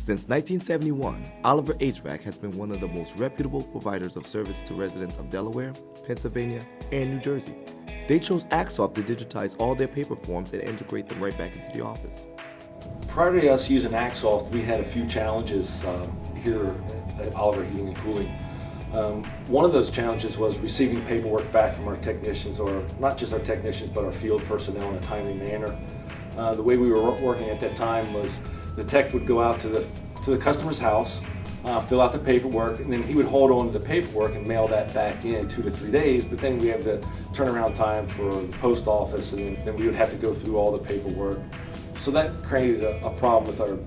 Since 1971, Oliver HVAC has been one of the most reputable providers of service to residents of Delaware, Pennsylvania, and New Jersey. They chose Actsoft to digitize all their paper forms and integrate them right back into the office. Prior to us using Actsoft, we had a few challenges here at Oliver Heating and Cooling. One of those challenges was receiving paperwork back from our technicians, or not just our technicians, but our field personnel in a timely manner. The way we were working at that time was the tech would go out to the customer's house, fill out the paperwork, and then he would hold on to the paperwork and mail that back in 2 to 3 days. But then we have the turnaround time for the post office, and then we would have to go through all the paperwork. So that created a problem with our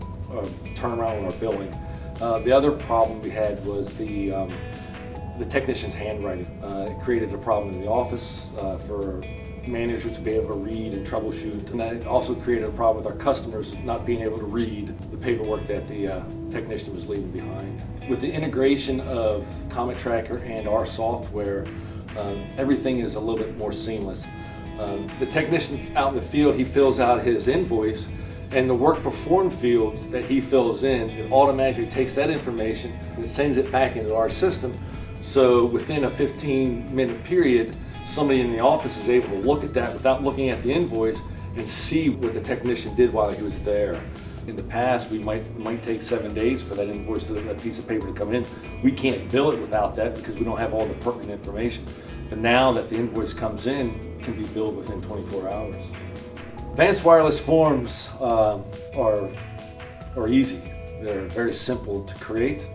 turnaround on our billing. The other problem we had was the technician's handwriting. It created a problem in the office for managers to be able to read and troubleshoot, and that also created a problem with our customers not being able to read the paperwork that the technician was leaving behind. With the integration of Comet Tracker and our software, everything is a little bit more seamless. The technician out in the field, he fills out his invoice, and the work performed fields that he fills in, it automatically takes that information and sends it back into our system. So within a 15-minute period, somebody in the office is able to look at that without looking at the invoice and see what the technician did while he was there. In the past, we might take 7 days for that invoice, that piece of paper to come in. We can't bill it without that because we don't have all the pertinent information. But now that the invoice comes in, it can be billed within 24 hours. Advanced wireless forms are easy. They're very simple to create.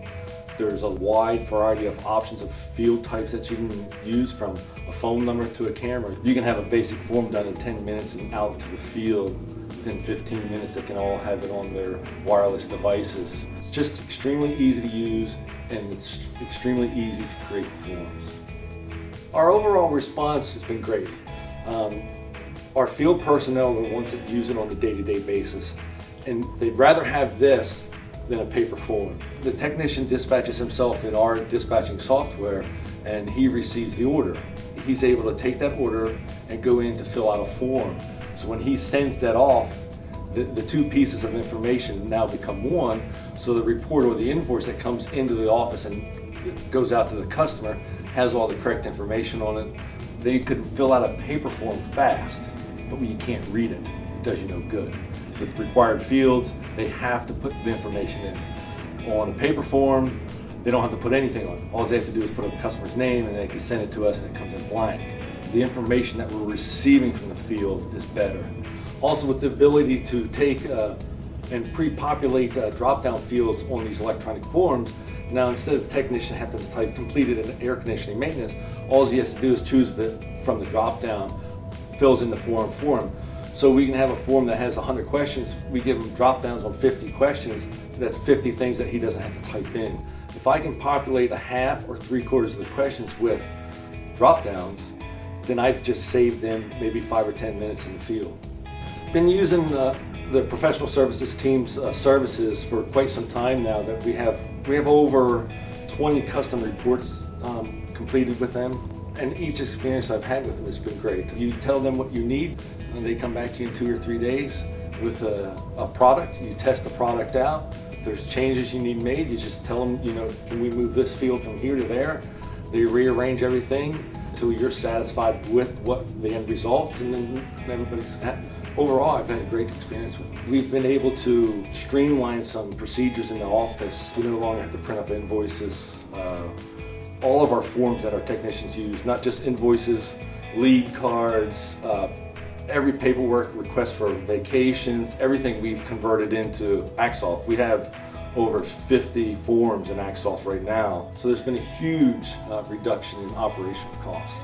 There's a wide variety of options of field types that you can use, from a phone number to a camera. You can have a basic form done in 10 minutes and out to the field within 15 minutes. They can all have it on their wireless devices. It's just extremely easy to use, and it's extremely easy to create forms. Our overall response has been great. Our field personnel are the ones that use it on a day-to-day basis, and they'd rather have this than a paper form. The technician dispatches himself in our dispatching software, and he receives the order. He's able to take that order and go in to fill out a form. So when he sends that off, the two pieces of information now become one, so the report or the invoice that comes into the office and goes out to the customer has all the correct information on it. They could fill out a paper form fast, but when you can't read it, it does you no good. With required fields, they have to put the information in. On a paper form, they don't have to put anything on it. All they have to do is put a customer's name, and they can send it to us, and it comes in blank. The information that we're receiving from the field is better. Also, with the ability to take and pre-populate drop-down fields on these electronic forms, now instead of the technician having to type completed in air conditioning maintenance, all he has to do is choose from the drop-down, fills in the form for him. So we can have a form that has 100 questions. We give him drop downs on 50 questions. That's 50 things that he doesn't have to type in. If I can populate a half or 3/4 of the questions with drop downs, then I've just saved them maybe 5 or 10 minutes in the field. Been using the professional services team's services for quite some time now. That we have over 20 custom reports completed with them. And each experience I've had with them has been great. You tell them what you need, and they come back to you in 2 or 3 days with a product. You test the product out. If there's changes you need made, you just tell them, can we move this field from here to there? They rearrange everything until you're satisfied with what the end result, and then everybody's happy. Overall, I've had a great experience with it. We've been able to streamline some procedures in the office. We no longer have to print up invoices. All of our forms that our technicians use, not just invoices, lead cards, every paperwork request for vacations, everything we've converted into Actsoft. We have over 50 forms in Actsoft right now. So there's been a huge reduction in operational costs.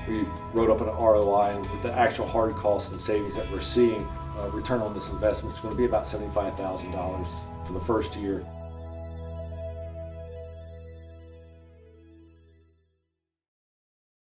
We wrote up an ROI, and with the actual hard costs and savings that we're seeing, return on this investment is going to be about $75,000 for the first year.